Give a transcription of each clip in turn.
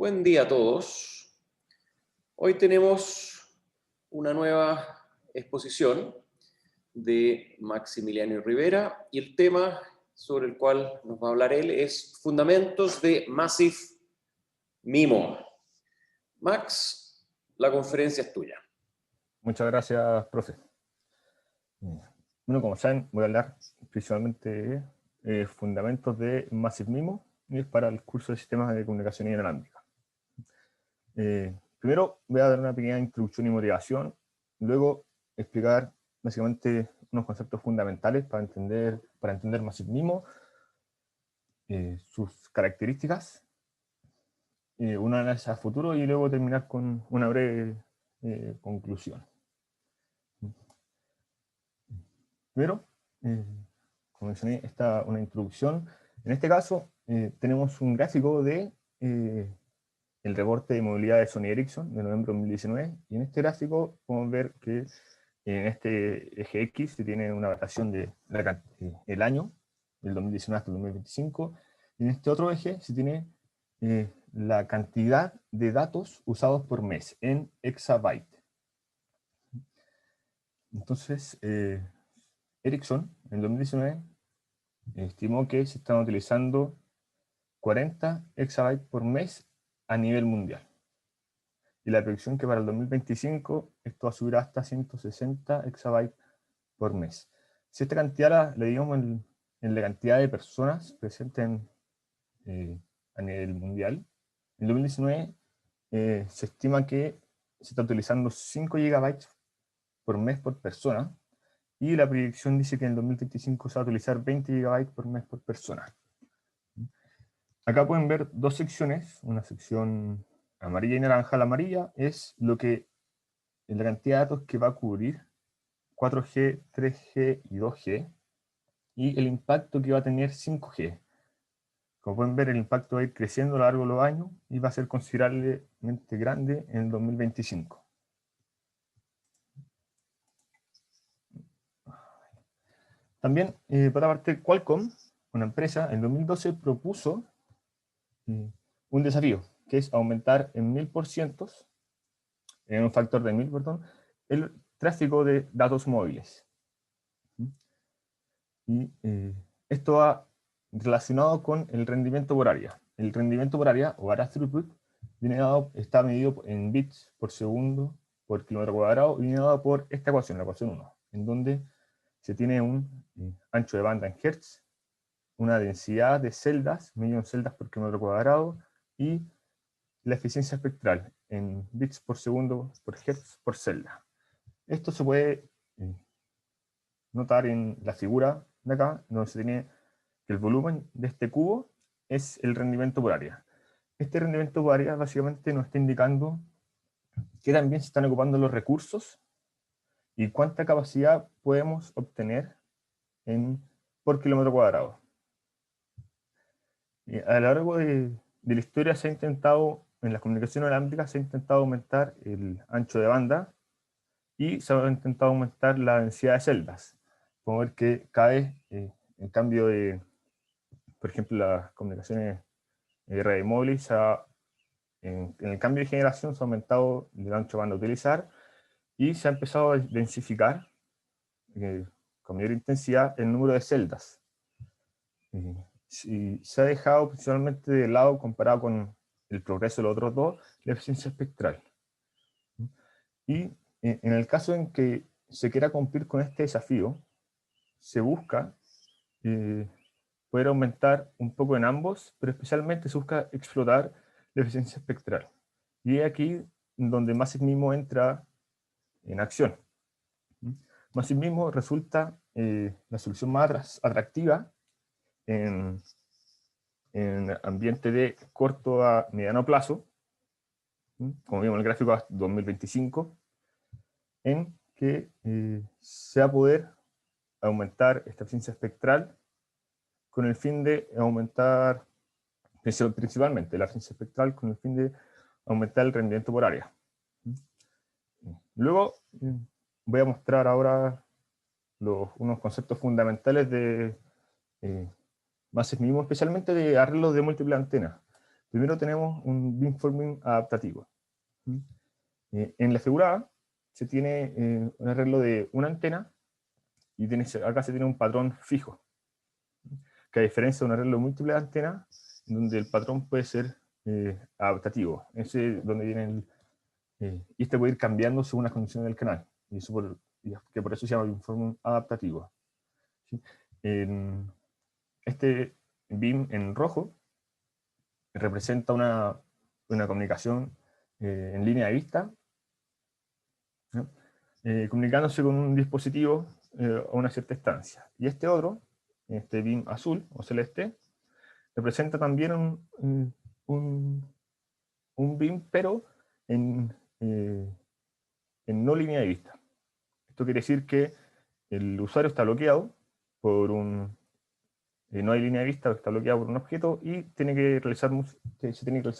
Buen día a todos. Hoy tenemos una nueva exposición de Maximiliano Rivera y el tema sobre el cual nos va a hablar él es Fundamentos de Massive MIMO. Max, la conferencia es tuya. Muchas gracias, profe. Bueno, como saben, voy a hablar principalmente de fundamentos de Massive MIMO para el curso de sistemas de comunicación inalámbrica. Primero voy a dar una pequeña introducción y motivación, luego explicar básicamente unos conceptos fundamentales para entender Massive MIMO, sus características, un análisis a futuro y luego terminar con una breve conclusión. Primero, como mencioné, una introducción. En este caso, tenemos un gráfico de el reporte de movilidad de Sony Ericsson de noviembre de 2019, y en este gráfico podemos ver que en este eje X se tiene una variación de el año, del 2019 hasta el 2025, y en este otro eje se tiene la cantidad de datos usados por mes, en exabyte. Entonces, Ericsson, en 2019, estimó que se estaban utilizando 40 exabytes por mes a nivel mundial. Y la predicción que para el 2025 esto va a subir hasta 160 exabytes por mes. Si esta cantidad la digamos en la cantidad de personas presentes a nivel mundial, en 2019 se estima que se está utilizando 5 gigabytes por mes por persona, y la proyección dice que en el 2025 se va a utilizar 20 GB por mes por persona. Acá pueden ver dos secciones, una sección amarilla y naranja. La amarilla es la cantidad de datos que va a cubrir 4G, 3G y 2G, y el impacto que va a tener 5G. Como pueden ver, el impacto va a ir creciendo a lo largo de los años y va a ser considerablemente grande en el 2025. También, por otra parte, Qualcomm, una empresa, en 2012 propuso un desafío, que es aumentar en 1000%, en un factor de 1000, perdón, el tráfico de datos móviles. Y esto va relacionado con el rendimiento por área. El rendimiento por área, o area throughput, está medido en bits por segundo por kilómetro cuadrado, y viene dado por esta ecuación, la ecuación 1, en donde se tiene un ancho de banda en hertz, una densidad de celdas, millón celdas por kilómetro cuadrado, y la eficiencia espectral en bits por segundo por hertz por celda. Esto se puede notar en la figura de acá, donde se tiene que el volumen de este cubo es el rendimiento por área. Este rendimiento por área básicamente nos está indicando que también se están ocupando los recursos y cuánta capacidad podemos obtener por kilómetro cuadrado. Y a lo largo de la historia se ha intentado, en las comunicaciones inalámbricas, se ha intentado aumentar el ancho de banda y se ha intentado aumentar la densidad de celdas. Podemos ver que cada vez, en cambio de, por ejemplo, las comunicaciones de red móvil, en el cambio de generación se ha aumentado el ancho de banda a utilizar y se ha empezado a densificar con mayor intensidad el número de celdas. Y se ha dejado principalmente de lado, comparado con el progreso de los otros dos, la eficiencia espectral. Y en el caso en que se quiera cumplir con este desafío, se busca poder aumentar un poco en ambos, pero especialmente se busca explotar la eficiencia espectral. Y es aquí donde Massive MIMO entra en acción. Massive MIMO resulta la solución más atractiva en ambiente de corto a mediano plazo, como vimos en el gráfico hasta 2025, en que se va a poder aumentar esta eficiencia espectral con el fin de aumentar, principalmente la eficiencia espectral con el fin de aumentar el rendimiento por área. Luego voy a mostrar ahora unos conceptos fundamentales de Massive MIMO, especialmente de arreglos de múltiples antenas. Primero tenemos un beamforming adaptativo. En la figura A se tiene un arreglo de una antena, y acá se tiene un patrón fijo, que a diferencia de un arreglo de múltiples antenas, donde el patrón puede ser adaptativo. Ese es donde viene y este puede ir cambiando según las condiciones del canal, que por eso se llama beamforming adaptativo. ¿Sí? Este beam en rojo representa una comunicación en línea de vista, ¿no? Comunicándose con un dispositivo a una cierta distancia. Y este otro, este beam azul o celeste, representa también un beam, pero en no línea de vista. Esto quiere decir que el usuario está bloqueado por no hay línea de vista, está bloqueado por un objeto y se tiene que realizar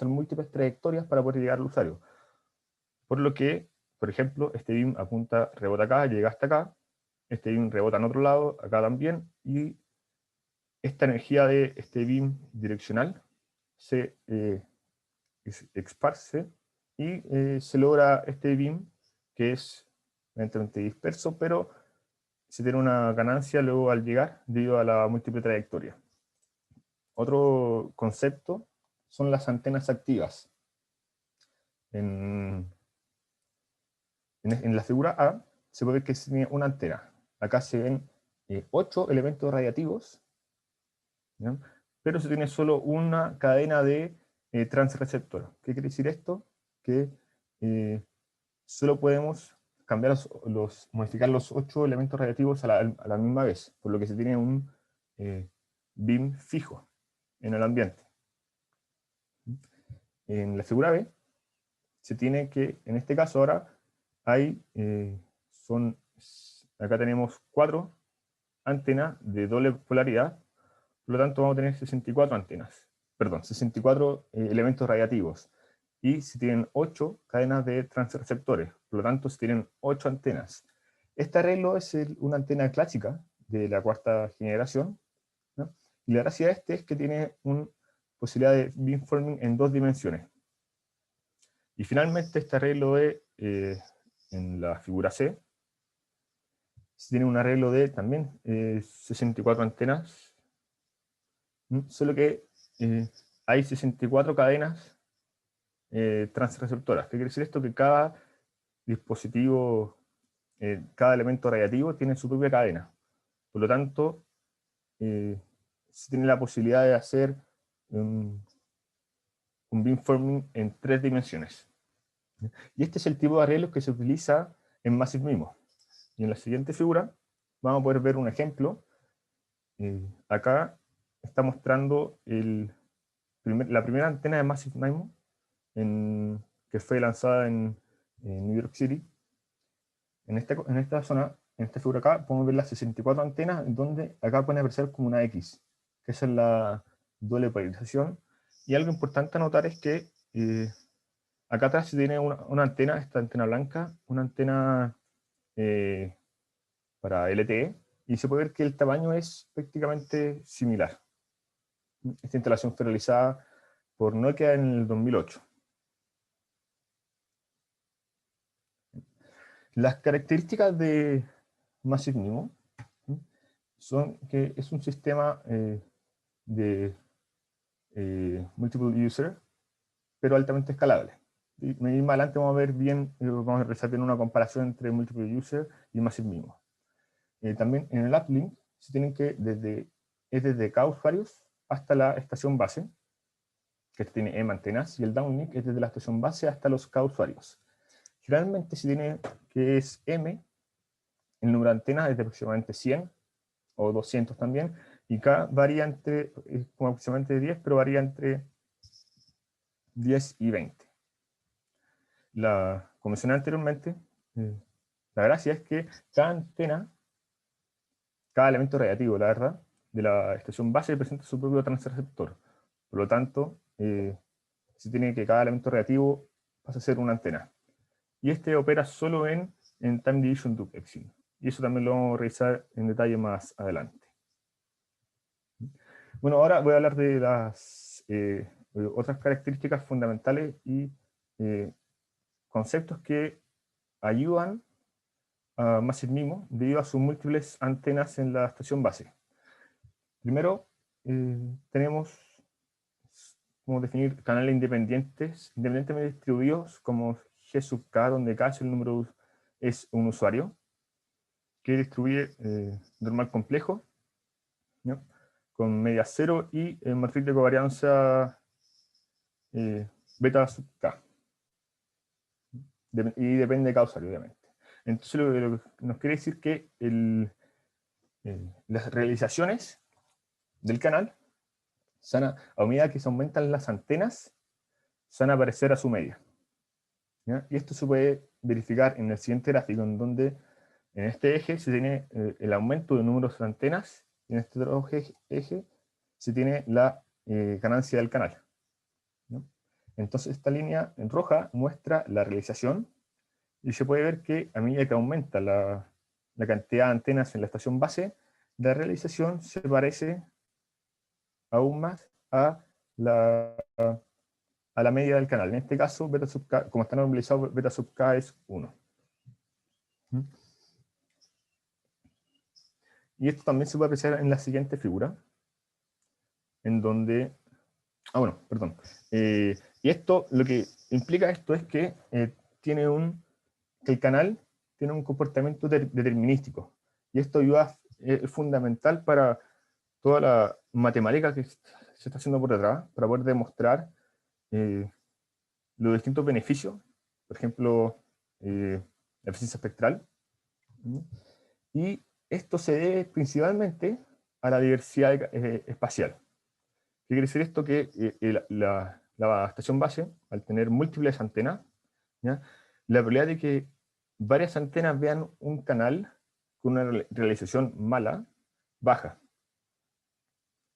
múltiples trayectorias para poder llegar al usuario. Por lo que, por ejemplo, este beam rebota acá, llega hasta acá, este beam rebota en otro lado, acá también, y esta energía de este beam direccional se esparce y se logra este beam, que es evidentemente disperso, pero se tiene una ganancia luego al llegar debido a la múltiple trayectoria. Otro concepto son las antenas activas. En la figura A se puede ver que se tiene una antena. Acá se ven 8 elementos radiativos, ¿ya? Pero se tiene solo una cadena de transreceptor. ¿Qué quiere decir esto? Que solo podemos modificar los 8 elementos radiativos a la misma vez, por lo que se tiene un beam fijo en el ambiente. En la figura B se tiene que, en este caso ahora, acá tenemos 4 antenas de doble polaridad, por lo tanto vamos a tener 64 antenas, perdón, 64 elementos radiativos, y se tienen 8 cadenas de transreceptores, por lo tanto se tienen 8 antenas. Este arreglo es una antena clásica de la cuarta generación, ¿no? Y la gracia de este es que tiene una posibilidad de beamforming en 2 dimensiones. Y finalmente este arreglo en la figura C, se tiene un arreglo de también 64 antenas, solo que hay 64 cadenas transreceptoras. ¿Qué quiere decir esto? Que cada dispositivo, cada elemento radiativo tiene su propia cadena. Por lo tanto, se tiene la posibilidad de hacer un beamforming en 3 dimensiones. Y este es el tipo de arreglos que se utiliza en Massive MIMO. Y en la siguiente figura vamos a poder ver un ejemplo. Acá está mostrando la primera antena de Massive MIMO que fue lanzada en New York City. En esta zona, en esta figura acá, podemos ver las 64 antenas, donde acá pueden aparecer como una X, que esa es la doble polarización. Y algo importante a notar es que acá atrás se tiene una antena, esta antena blanca, una antena para LTE, y se puede ver que el tamaño es prácticamente similar. Esta instalación fue realizada por Nokia en el 2008. Las características de Massive MIMO son que es un sistema de multiple user, pero altamente escalable. Y más adelante vamos a realizar bien una comparación entre multiple user y Massive MIMO. También en el uplink se tienen que desde cada usuario hasta la estación base, que tiene M antenas, y el downlink es desde la estación base hasta los K usuarios. Generalmente se tiene que es M, el número de antenas es de aproximadamente 100 o 200 también, y K varía como aproximadamente 10, pero varía entre 10 y 20. Como mencioné anteriormente, la gracia es que cada antena, cada elemento radiativo, la verdad, de la estación base presenta su propio transreceptor. Por lo tanto, se tiene que cada elemento radiativo pasa a ser una antena. Y este opera solo en Time Division Duplexing. Y eso también lo vamos a revisar en detalle más adelante. Bueno, ahora voy a hablar de otras características fundamentales y conceptos que ayudan a Massive MIMO debido a sus múltiples antenas en la estación base. Primero, tenemos cómo definir canales independientes, independientemente distribuidos, como G sub K, donde K es el número, es un usuario, que distribuye normal complejo, ¿no?, con media cero y matriz de covarianza beta sub K. Y depende de cada usuario, obviamente. Entonces, lo que nos quiere decir que las realizaciones del canal, a medida que se aumentan las antenas, van a aparecer a su media, ¿ya? Y esto se puede verificar en el siguiente gráfico, en donde en este eje se tiene el aumento de números de antenas, y en este otro eje se tiene la ganancia del canal, ¿no? Entonces esta línea en roja muestra la realización, y se puede ver que a medida que aumenta la cantidad de antenas en la estación base, la realización se parece aún más a la media del canal. En este caso, beta sub K, como está normalizado, beta sub K es 1. Y esto también se puede apreciar en la siguiente figura, en donde... bueno, perdón. Y esto, lo que implica esto es que que el canal tiene un comportamiento determinístico. Y esto ayuda, es fundamental para toda la matemática que se está haciendo por detrás, para poder demostrar los distintos beneficios, por ejemplo, la eficiencia espectral. Y esto se debe principalmente a la diversidad espacial. ¿Qué quiere decir esto? Que la estación base, al tener múltiples antenas, ¿ya?, la probabilidad de que varias antenas vean un canal con una realización mala, baja.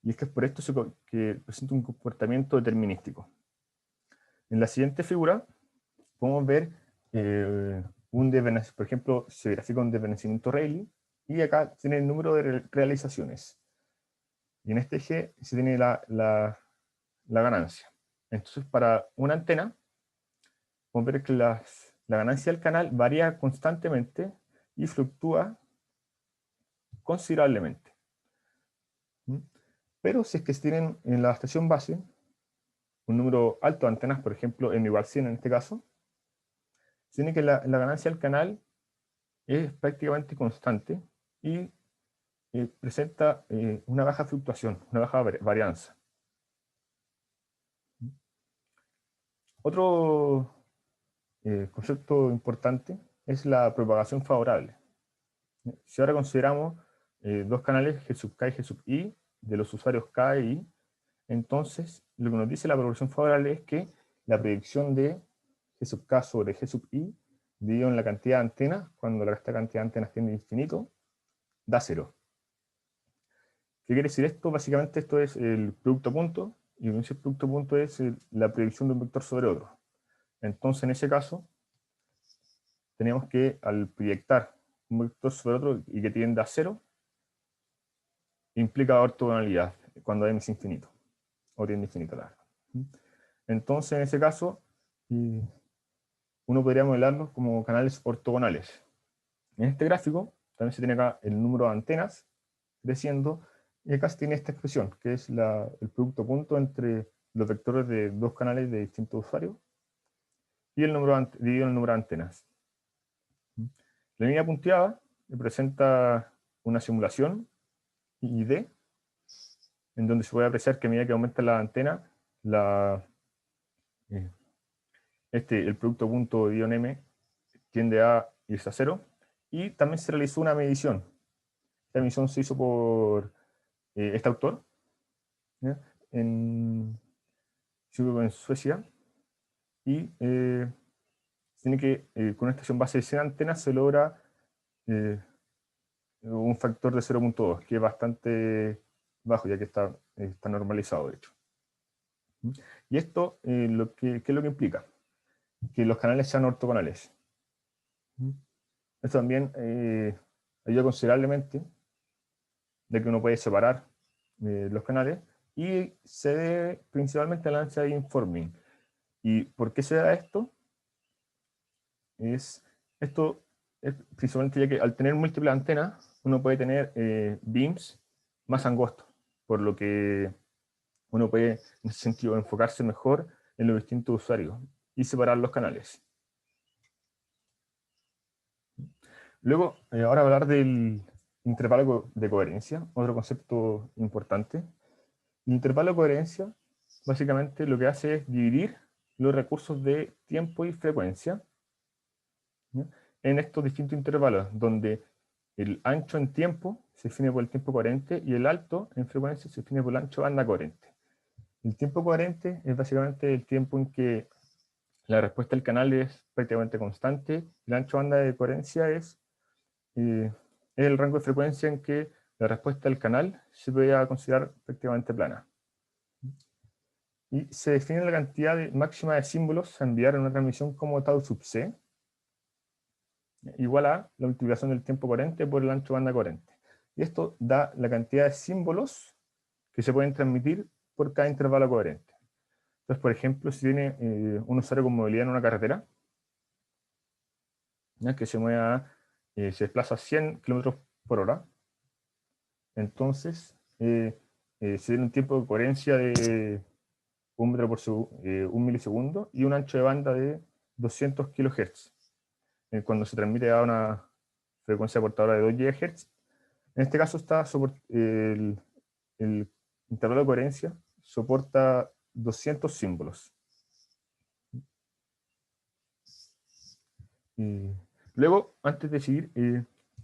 Y es que es por esto que presenta un comportamiento determinístico. En la siguiente figura podemos ver por ejemplo, se grafica un desvanecimiento Rayleigh, y acá tiene el número de realizaciones. Y en este eje se tiene la ganancia. Entonces, para una antena, podemos ver que la ganancia del canal varía constantemente y fluctúa considerablemente. Pero si es que se tienen en la estación base un número alto de antenas, por ejemplo, m igual 100 en este caso, se tiene que la ganancia del canal es prácticamente constante y presenta una baja fluctuación, una baja varianza. Otro concepto importante es la propagación favorable. Si ahora consideramos dos canales G sub K y G sub I de los usuarios K e I, entonces lo que nos dice la propagación favorable es que la predicción de G sub K sobre G sub I dividido en la cantidad de antenas, cuando esta cantidad de antenas tiende a infinito, da 0. ¿Qué quiere decir esto? Básicamente esto es el producto punto, y ese producto punto es la predicción de un vector sobre otro. Entonces, en ese caso, tenemos que, al proyectar un vector sobre otro y que tienda a 0, implica ortogonalidad cuando m es infinito, o tiende a infinito largo. Entonces, en ese caso, uno podría modelarlos como canales ortogonales. En este gráfico, también se tiene acá el número de antenas creciendo, y acá se tiene esta expresión, que es el producto punto entre los vectores de dos canales de distintos usuarios, y el número dividido en el número de antenas. La línea punteada representa una simulación ID, en donde se puede apreciar que a medida que aumenta la antena, el producto punto dividido en M tiende a irse a 0, y también se realizó una medición. Esta medición se hizo por este autor, ¿ya?, en Suecia, y tiene que con una estación base de 100 antenas se logra un factor de 0.2, que es bastante bajo, ya que está normalizado, de hecho. Y esto, ¿qué es lo que implica? Que los canales sean ortogonales. Esto también ayuda considerablemente, de que uno puede separar los canales y se debe principalmente a la ansia de beamforming. ¿Y por qué se da esto? Esto es principalmente ya que al tener múltiples antenas, uno puede tener beams más angostos, por lo que uno puede, en ese sentido, enfocarse mejor en los distintos usuarios y separar los canales. Luego, ahora hablar del intervalo de coherencia, otro concepto importante. El intervalo de coherencia, básicamente lo que hace es dividir los recursos de tiempo y frecuencia, ¿ya?, en estos distintos intervalos, donde el ancho en tiempo se define por el tiempo coherente y el alto en frecuencia se define por el ancho banda coherente. El tiempo coherente es básicamente el tiempo en que la respuesta del canal es prácticamente constante. El ancho banda de coherencia es el rango de frecuencia en que la respuesta del canal se puede considerar prácticamente plana. Y se define la cantidad máxima de símbolos a enviar en una transmisión como tau sub c, igual a la multiplicación del tiempo coherente por el ancho banda coherente. Y esto da la cantidad de símbolos que se pueden transmitir por cada intervalo coherente. Entonces, por ejemplo, si tiene un usuario con movilidad en una carretera, ¿ya?, que se desplaza a 100 km por hora, entonces se tiene un tiempo de coherencia de 1 metro por segundo, 1 milisegundo, y un ancho de banda de 200 kHz. Cuando se transmite a una frecuencia portadora de 2 GHz, en este caso el intervalo de coherencia soporta 200 símbolos. Luego, antes de seguir,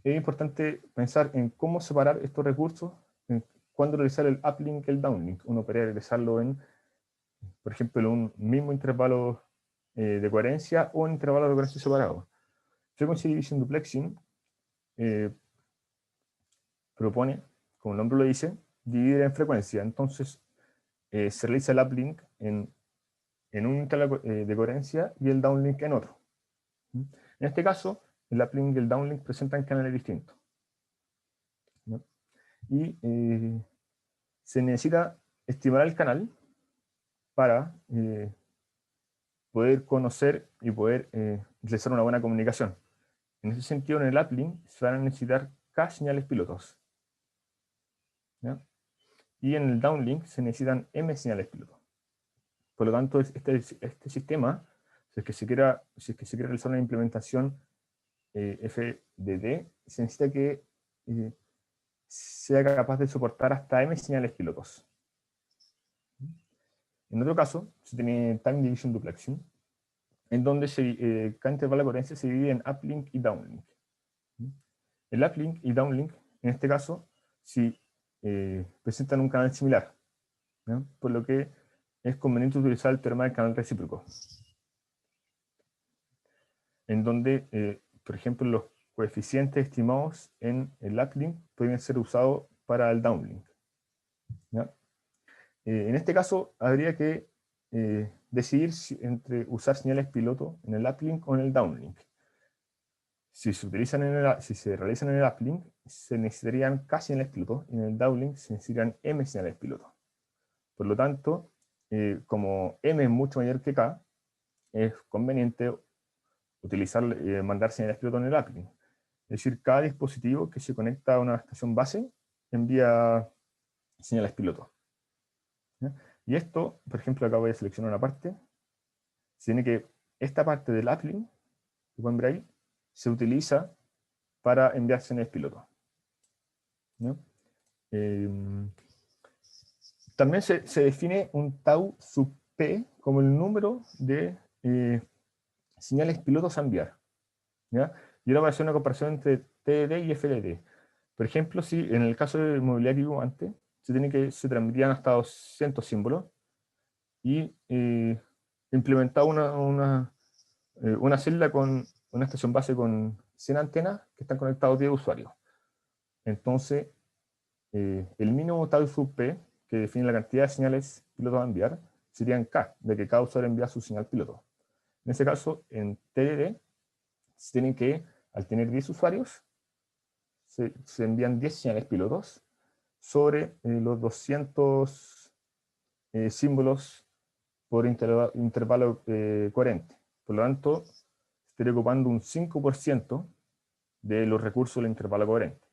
es importante pensar en cómo separar estos recursos, en cuándo realizar el uplink y el downlink. Uno podría realizarlo por ejemplo, en un mismo intervalo de coherencia o en intervalos de coherencia separados. Frequency Division Duplexing propone, como el nombre lo dice, dividir en frecuencia. Entonces, se realiza el uplink en un intervalo de coherencia y el downlink en otro. En este caso, el uplink y el downlink presentan canales distintos, ¿no? Y se necesita estimar el canal para poder conocer y poder realizar una buena comunicación. En ese sentido, en el uplink se van a necesitar K señales pilotos, ¿ya? Y en el downlink se necesitan M señales pilotos. Por lo tanto, este sistema, si es que se quiere realizar una implementación FDD, se necesita que sea capaz de soportar hasta M señales pilotos. En otro caso, se tiene Time Division Duplexing, en donde cada intervalo de coherencia se divide en uplink y downlink. El uplink y downlink, en este caso, si presentan un canal similar, ¿no?, por lo que es conveniente utilizar el teorema del canal recíproco, en donde, por ejemplo, los coeficientes estimados en el uplink pueden ser usados para el downlink, ¿ya? En este caso, habría que decidir entre usar señales piloto en el uplink o en el downlink. Si se realizan en el uplink, se necesitarían K señales piloto, y en el downlink se necesitarían M señales piloto. Por lo tanto, como M es mucho mayor que K, es conveniente mandar señales piloto en el uplink. Es decir, cada dispositivo que se conecta a una estación base envía señales piloto, ¿ya? Y esto, por ejemplo, acá voy a seleccionar una parte. Tiene que esta parte del uplink, que pueden ver ahí, se utiliza para enviar señales piloto, ¿no? También se define un tau sub p como el número de señales pilotos a enviar, ¿ya? Y ahora voy a hacer una comparación entre TDD y FDD. Por ejemplo, si en el caso de movilidad que vimos antes, se transmitían hasta 200 símbolos y implementaba una celda con una estación base con 100 antenas que están conectados a 10 usuarios. Entonces, el mínimo tau sub p, que define la cantidad de señales pilotos a enviar, serían K, de que cada usuario envía su señal piloto. En ese caso, en TDD, se tienen que, al tener 10 usuarios, se envían 10 señales pilotos sobre los 200 símbolos por intervalo coherente. Por lo tanto, estaría ocupando un 5% de los recursos del intervalo coherente.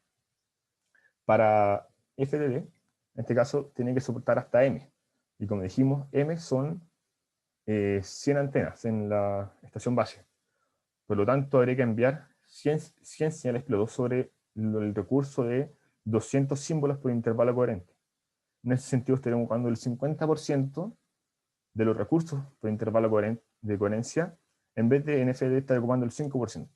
Para FDD, en este caso, tiene que soportar hasta M. Y como dijimos, M son 100 antenas en la estación base. Por lo tanto, habría que enviar 100 señales piloto sobre el recurso de 200 símbolos por intervalo coherente. En ese sentido, estaríamos ocupando el 50% de los recursos por intervalo de coherencia, en vez de en FDD estar ocupando el 5%.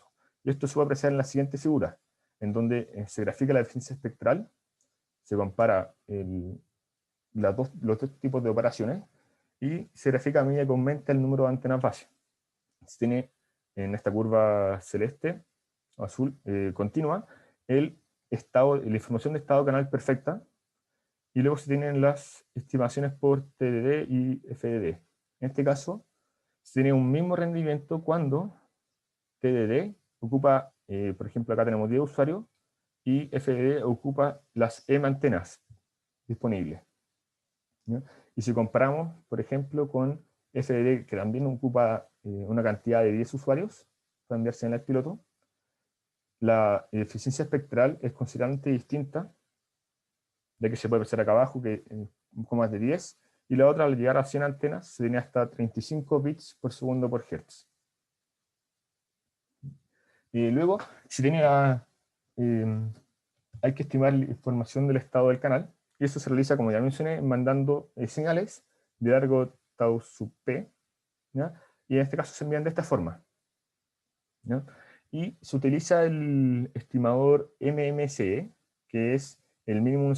Y esto se puede apreciar en la siguiente figura, en donde se grafica la eficiencia espectral, se compara los dos tipos de operaciones, y se grafica a medida que aumenta el número de antenas base. Se tiene en esta curva celeste, azul, continua, la información de estado canal perfecta, y luego se tienen las estimaciones por TDD y FDD. En este caso, se tiene un mismo rendimiento cuando TDD ocupa, por ejemplo, acá tenemos 10 usuarios, y FDD ocupa las M antenas disponibles, ¿no? Y si comparamos, por ejemplo, con FDD, que también ocupa una cantidad de 10 usuarios para enviar señal al piloto, la eficiencia espectral es considerablemente distinta, ya que se puede pensar acá abajo que un poco más de 10, y la otra, al llegar a 100 antenas, se tiene hasta 35 bits por segundo por hertz. Y luego, si tiene hay que estimar la información del estado del canal, y eso se realiza, como ya mencioné, mandando señales de largo tau sub p, ¿ya? Y en este caso se envían de esta forma, ¿ya? Y se utiliza el estimador MMSE, que es el Minimum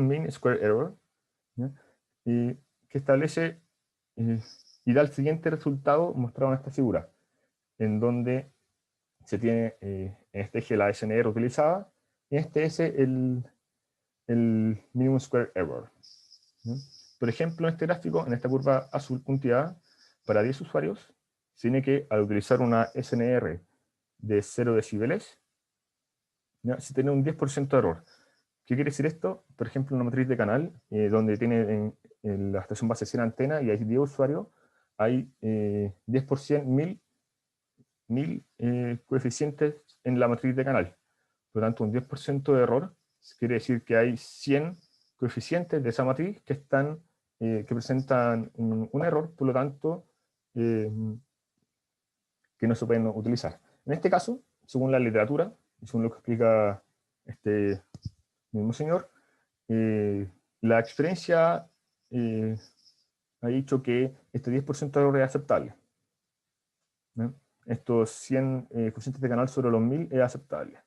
Mean Square Error, ¿ya? Y que establece y da el siguiente resultado mostrado en esta figura, en donde se tiene en este eje la SNR utilizada, y en este es el Minimum Square Error, ¿no? Por ejemplo, en este gráfico, en esta curva azul punteada, para 10 usuarios, se tiene que, al utilizar una SNR de 0 decibeles, ¿ya? Se tiene un 10% de error. ¿Qué quiere decir esto? Por ejemplo, una matriz de canal, donde tiene en la estación base 100 antenas y hay 10 usuarios, hay 10%, 1000 coeficientes en la matriz de canal. Por lo tanto, un 10% de error quiere decir que hay 100 coeficientes de esa matriz que están que presentan un error, por lo tanto, que no se pueden utilizar. En este caso, según la literatura, y según lo que explica este mismo señor, la experiencia ha dicho que este 10% de error es aceptable, ¿no? Estos 100 coeficientes de canal sobre los 1000 es aceptable,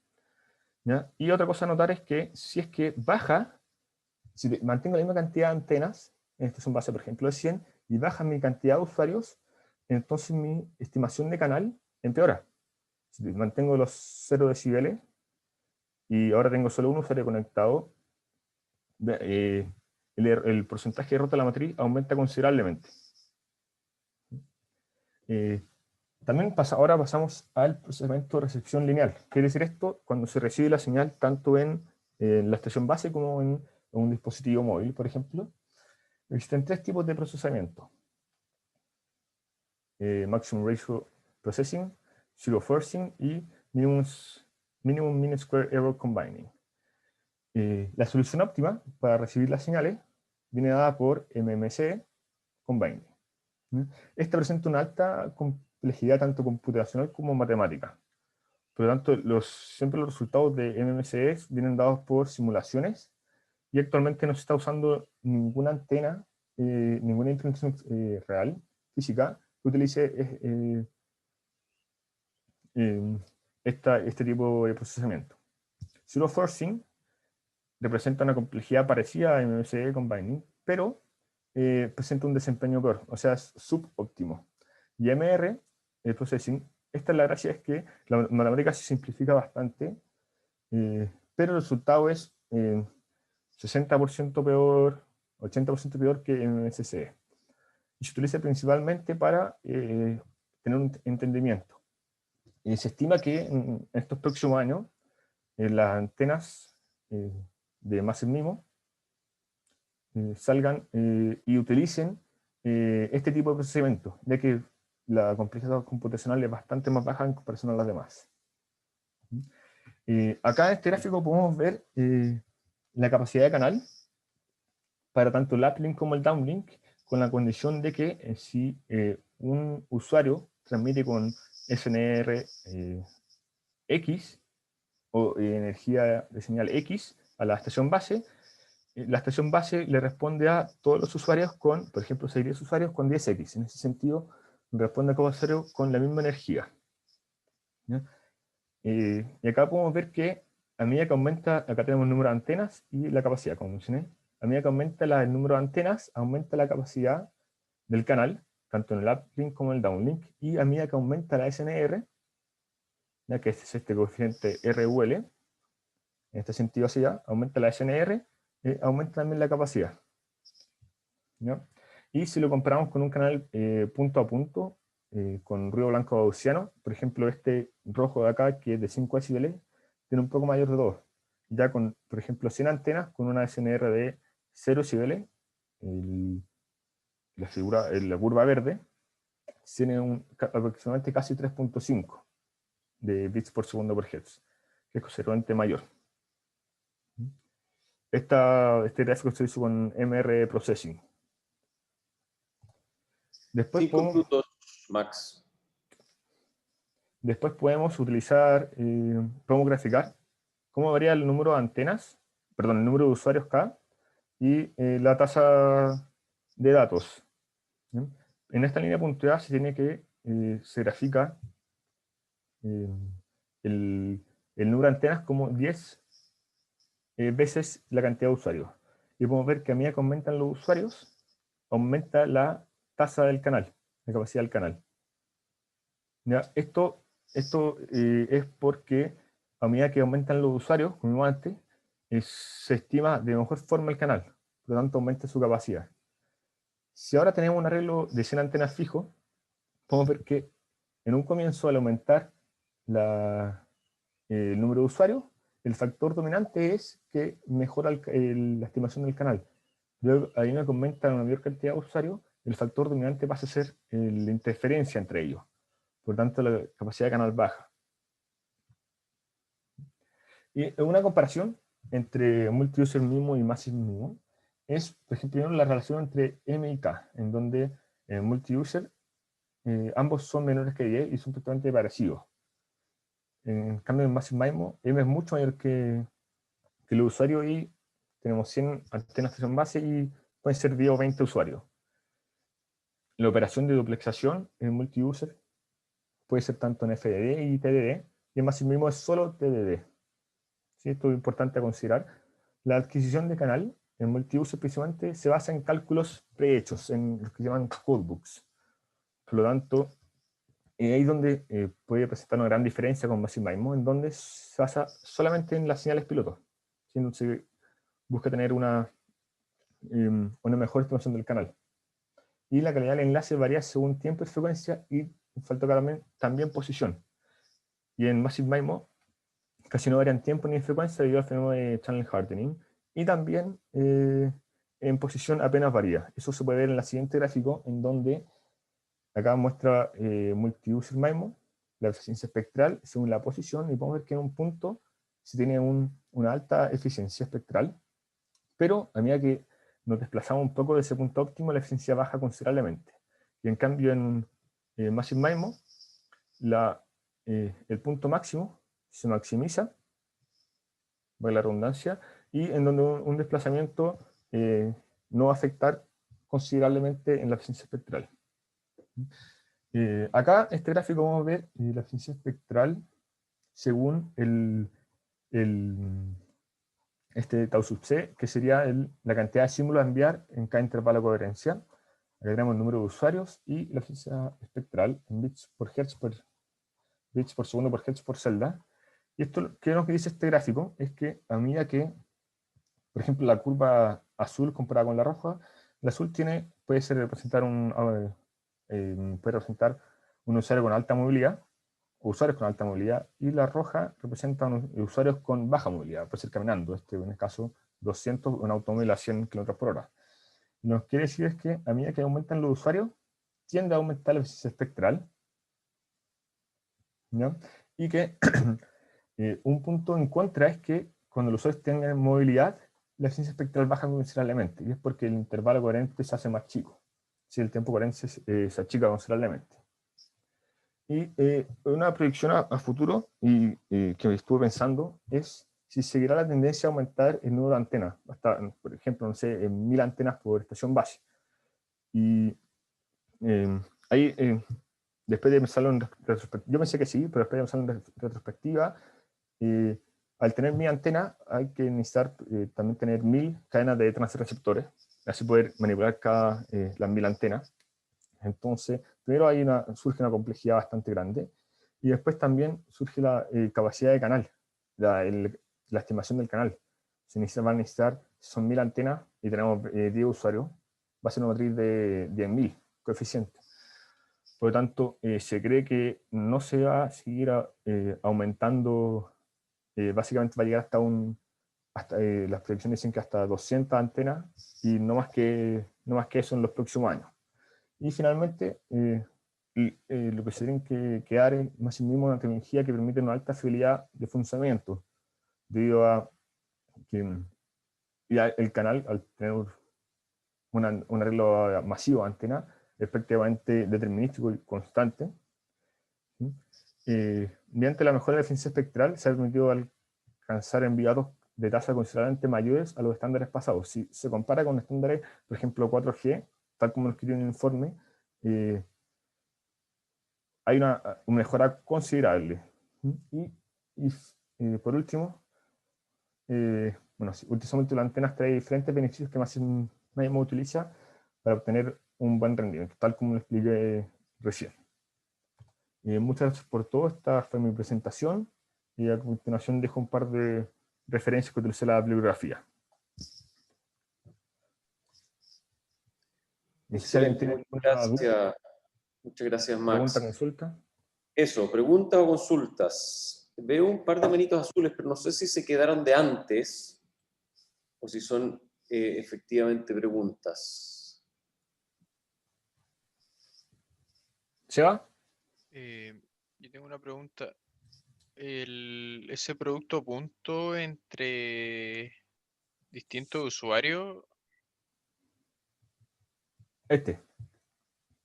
¿ya? Y otra cosa a notar es que si es que baja, si mantengo la misma cantidad de antenas, en esta son base por ejemplo de 100, y baja mi cantidad de usuarios, entonces mi estimación de canal empeora. Si mantengo los 0 decibeles y ahora tengo solo un usuario conectado, el porcentaje de error de la matriz aumenta considerablemente. También ahora pasamos al procesamiento de recepción lineal. Quiere decir esto cuando se recibe la señal tanto en la estación base como en un dispositivo móvil, por ejemplo. Existen tres tipos de procesamiento: Maximum Ratio Processing, Zero Forcing y Minimum Mean Square Error Combining. La solución óptima para recibir las señales viene dada por MMC Combining. Esta presenta una alta complejidad tanto computacional como matemática. Por lo tanto, siempre los resultados de MMC vienen dados por simulaciones, y actualmente no se está usando ninguna antena, ninguna interacción real, física, que utilice este tipo de procesamiento. Zero Forcing representa una complejidad parecida a MMC Combining, pero presenta un desempeño peor, o sea, es subóptimo. Y MR, el Processing, esta es la gracia, es que la matemática se simplifica bastante, pero el resultado es 60% peor, 80% peor que MMCC. Y se utiliza principalmente para tener un entendimiento. Y se estima que en estos próximos años las antenas de Massive MIMO salgan y utilicen este tipo de procedimientos, ya que la complejidad computacional es bastante más baja en comparación a las demás. Acá en este gráfico podemos ver la capacidad de canal para tanto el uplink como el downlink, con la condición de que si un usuario transmite con SNR X o energía de señal X a la estación base le responde a todos los usuarios con, por ejemplo, 10 usuarios con 10X. En ese sentido, responde a cada usuario con la misma energía. ¿Ya? Y acá podemos ver que a medida que aumenta, acá tenemos el número de antenas y la capacidad, como mencioné. A medida que aumenta el número de antenas, aumenta la capacidad del canal, tanto en el uplink como en el downlink. Y a medida que aumenta la SNR, ya que este es este coeficiente RUL, en este sentido así ya, aumenta la SNR, aumenta también la capacidad. ¿Ya? Y si lo comparamos con un canal punto a punto, con ruido blanco gaussiano, por ejemplo este rojo de acá, que es de 5 decibeles, tiene un poco mayor de 2. Ya con, por ejemplo, 100 antenas, con una SNR de 0 decibeles, la curva verde, tiene aproximadamente casi 3.5 de bits por segundo por hertz, que es considerablemente mayor. Este gráfico se hizo con MR Processing. Después 5 minutos, Max. Después podemos utilizar, podemos graficar cómo varía el número de antenas, perdón, el número de usuarios K y la tasa de datos. ¿Sí? En esta línea punteada se grafica eh, el, el número de antenas como 10 veces la cantidad de usuarios. Y podemos ver que a medida que aumentan los usuarios, aumenta la tasa del canal, la capacidad del canal. ¿Ya? Esto es porque a medida que aumentan los usuarios, como antes, se estima de mejor forma el canal, por lo tanto aumenta su capacidad. Si ahora tenemos un arreglo de 100 antenas fijo, podemos ver que en un comienzo, al aumentar el número de usuarios, el factor dominante es que mejora la estimación del canal. Luego, a medida que aumenta una mayor cantidad de usuarios, el factor dominante pasa a ser la interferencia entre ellos. Por tanto, la capacidad de canal baja. Y una comparación entre multi-user MIMO y Massive MIMO es, por ejemplo, la relación entre M y K, en donde en multi-user ambos son menores que 10 y son totalmente parecidos. En cambio, en Massive MIMO, M es mucho mayor que el usuario y tenemos 100 antenas que son base y pueden ser 10 o 20 usuarios. La operación de duplexación en multi-user puede ser tanto en FDD y TDD, y en Massive MIMO es solo TDD. ¿Sí? Esto es importante a considerar. La adquisición de canal en multiuso precisamente se basa en cálculos prehechos, en lo que llaman codebooks. Por lo tanto, ahí es donde puede presentar una gran diferencia con Massive MIMO, en donde se basa solamente en las señales piloto. ¿Sí? Entonces busca tener una mejor estimación del canal. Y la calidad del enlace varía según tiempo y frecuencia, y falta también posición. Y en Massive MIMO casi no varían tiempo ni frecuencia debido al fenómeno de channel hardening, y también en posición apenas varía. Eso se puede ver en la siguiente gráfico, en donde acá muestra multi-user MIMO, la eficiencia espectral según la posición, y podemos ver que en un punto se tiene una alta eficiencia espectral, pero a medida que nos desplazamos un poco de ese punto óptimo, la eficiencia baja considerablemente. Y en cambio en Massive MIMO, el punto máximo se maximiza, va la redundancia, y en donde un desplazamiento no va a afectar considerablemente en la eficiencia espectral. Acá, este gráfico, vamos a ver la eficiencia espectral según este tau sub c, que sería la cantidad de símbolos a enviar en cada intervalo de coherencia. Acá tenemos el número de usuarios y la eficiencia espectral en bits por hertz bits por segundo por hertz por celda. Y esto, ¿qué es lo que dice este gráfico? Es que a medida que, por ejemplo, la curva azul comparada con la roja, la azul puede representar un usuario con alta movilidad, o usuarios con alta movilidad, y la roja representa usuarios con baja movilidad, puede ser caminando, en este caso 200, un automóvil a 100 km por hora. Lo que quiere decir es que a medida que aumentan los usuarios, tiende a aumentar la eficiencia espectral, ¿ya? Y que un punto en contra es que cuando los usuarios tengan movilidad, la eficiencia espectral baja considerablemente, y es porque el intervalo coherente se hace más chico, si el tiempo coherente se achica considerablemente. Y una proyección a futuro que estuve pensando es si seguirá la tendencia a aumentar el número de antenas, hasta, por ejemplo, no sé, en 1000 antenas por estación base. Y ahí, después de pensarlo en retrospectiva, yo pensé que sí, pero después de pensarlo en retrospectiva, al tener 1000 antenas hay que necesitar también tener 1000 cadenas de transreceptores, así poder manipular las 1000 antenas. Entonces, primero surge una complejidad bastante grande, y después también surge la capacidad de canal, la estimación del canal. Van a necesitar, son 1000 antenas y tenemos 10 usuarios, va a ser una matriz de 10.000 coeficiente. Por lo tanto, se cree que no se va a seguir aumentando, básicamente va a llegar las proyecciones dicen que hasta 200 antenas, y no más que eso en los próximos años. Y finalmente, lo que se tienen que quedar es más mismo una tecnología que permite una alta fidelidad de funcionamiento, debido a que ya el canal, al tener un arreglo masivo de antena, es prácticamente determinístico y constante. ¿Sí? Mediante la mejora de la eficiencia espectral se ha permitido alcanzar enviados de tasas considerablemente mayores a los estándares pasados. Si se compara con estándares, por ejemplo, 4G, tal como lo escribió en el informe, hay una mejora considerable. Y por último, bueno, últimamente la antena trae diferentes beneficios que nadie más utiliza para obtener un buen rendimiento, tal como lo expliqué recién. Muchas gracias por todo. Esta fue mi presentación, y a continuación dejo un par de referencias que utilicé en la bibliografía. No sé si alguien Excelente, tiene alguna duda, muchas gracias, pregunta, Max. consulta. Eso, preguntas o consultas. Veo un par de manitos azules, pero no sé si se quedaron de antes o si son efectivamente preguntas. ¿Seba? Yo tengo una pregunta. Ese producto punto entre distintos usuarios,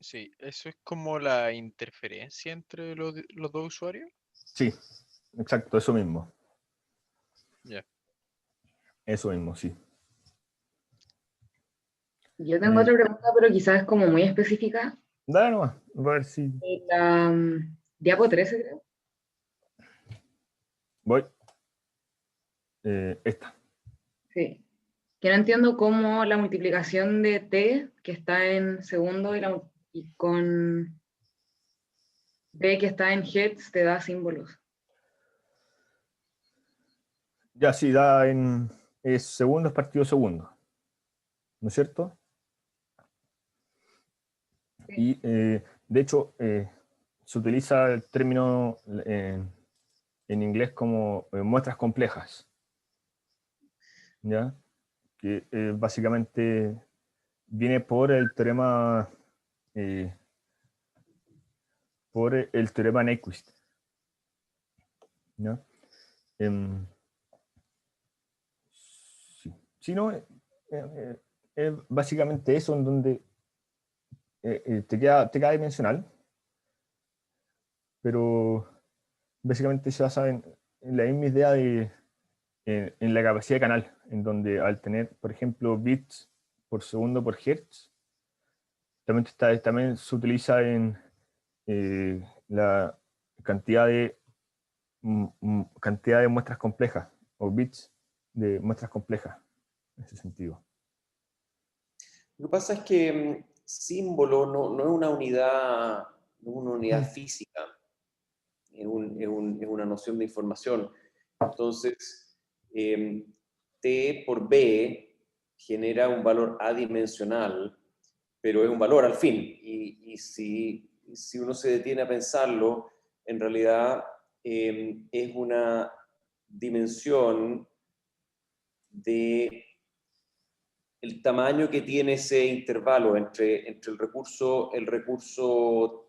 sí, eso es como la interferencia entre los dos usuarios. Sí, exacto, eso mismo. Ya. Eso mismo, sí. Yo tengo otra pregunta, pero quizás es como muy específica. Dale nomás, a ver si... La diapo 13, creo. Voy. Esta. Sí. Que no entiendo cómo la multiplicación de t, que está en segundo, y con b, que está en hertz, te da símbolos. Ya, sí, es segundo, es partido segundo. ¿No es cierto? Sí. Y de hecho, se utiliza el término en inglés como muestras complejas, ¿ya? Que básicamente viene por el teorema Nyquist, ¿ya? Sí. Si no, es básicamente eso, en donde te queda dimensional, pero básicamente se basa en la misma idea en la capacidad de canal, en donde al tener, por ejemplo, bits por segundo por hertz, también se utiliza en la cantidad de muestras complejas, o bits de muestras complejas, en ese sentido. Lo que pasa es que símbolo no es una unidad física, es una noción de información. Entonces, T por B genera un valor adimensional, pero es un valor al fin. Y si uno se detiene a pensarlo, en realidad es una dimensión de el tamaño que tiene ese intervalo entre el recurso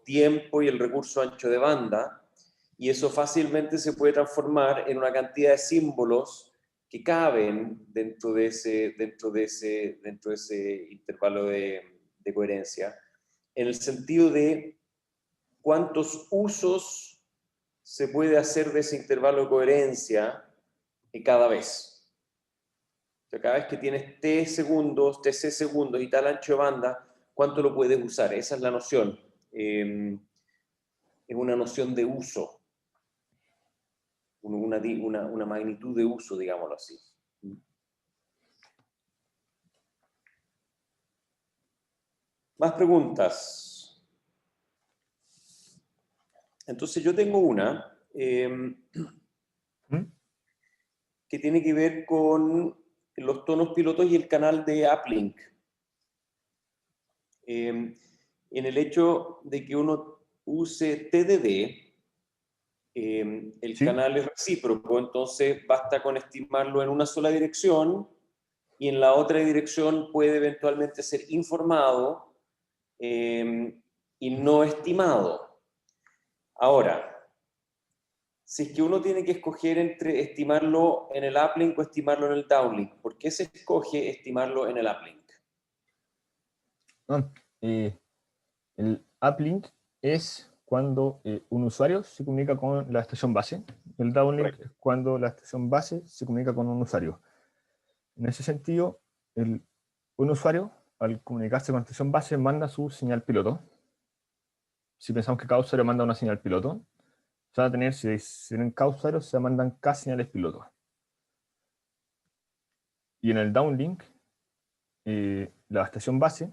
tiempo y el recurso ancho de banda, y eso fácilmente se puede transformar en una cantidad de símbolos que caben dentro de ese intervalo de coherencia, en el sentido de cuántos usos se puede hacer de ese intervalo de coherencia cada vez. O sea, cada vez que tienes t segundos, tc segundos y tal ancho de banda, ¿cuánto lo puedes usar? Esa es la noción. Es una noción de uso. Una magnitud de uso, digámoslo así. ¿Más preguntas? Entonces yo tengo una que tiene que ver con los tonos pilotos y el canal de uplink. En el hecho de que uno use TDD, el ¿Sí? canal es recíproco, entonces basta con estimarlo en una sola dirección y en la otra dirección puede eventualmente ser informado y no estimado. Ahora, si es que uno tiene que escoger entre estimarlo en el uplink o estimarlo en el downlink, ¿por qué se escoge estimarlo en el uplink? El uplink es cuando un usuario se comunica con la estación base. El downlink Correcto. es cuando la estación base se comunica con un usuario. En ese sentido, un usuario, al comunicarse con la estación base, manda su señal piloto. Si pensamos que cada usuario manda una señal piloto, se van a tener, si tienen cada usuario, se mandan cada señales piloto. Y en el downlink, la estación base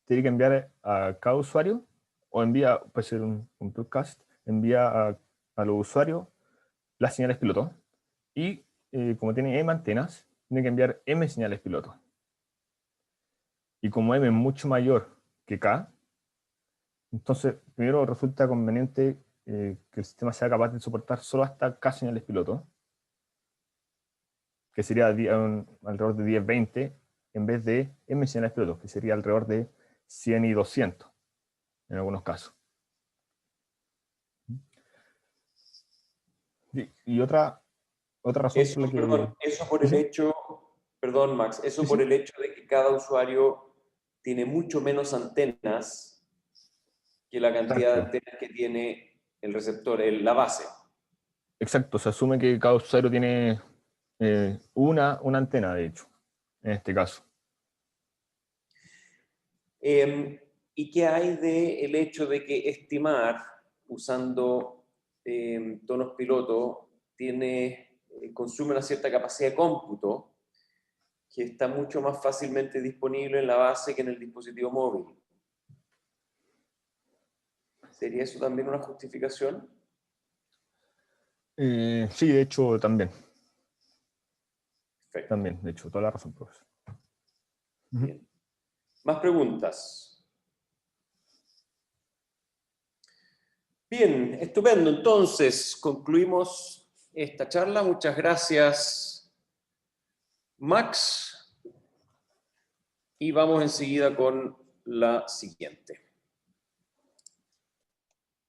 tiene que enviar a cada usuario, o envía, puede ser un broadcast, envía a los usuarios las señales piloto. Y como tiene M antenas, tiene que enviar M señales piloto. Y como M es mucho mayor que K, entonces primero resulta conveniente que el sistema sea capaz de soportar solo hasta K señales piloto, que sería alrededor de 10, 20, en vez de M señales piloto, que sería alrededor de 100 y 200 en algunos casos. Y otra razón Eso, por la que... perdón, eso por el ¿Sí? hecho, perdón Max, eso ¿Sí, por sí? el hecho de que cada usuario tiene mucho menos antenas que la cantidad de Exacto. antenas que tiene el receptor, la base. Exacto, se asume que cada usuario tiene una antena, de hecho, en este caso. ¿Y qué hay del hecho de que estimar usando tonos piloto consume una cierta capacidad de cómputo que está mucho más fácilmente disponible en la base que en el dispositivo móvil? ¿Sería eso también una justificación? Sí, de hecho, también. Perfecto. También, de hecho, toda la razón, profesor. Bien. ¿Más preguntas? Bien, estupendo. Entonces, concluimos esta charla. Muchas gracias, Max. Y vamos enseguida con la siguiente.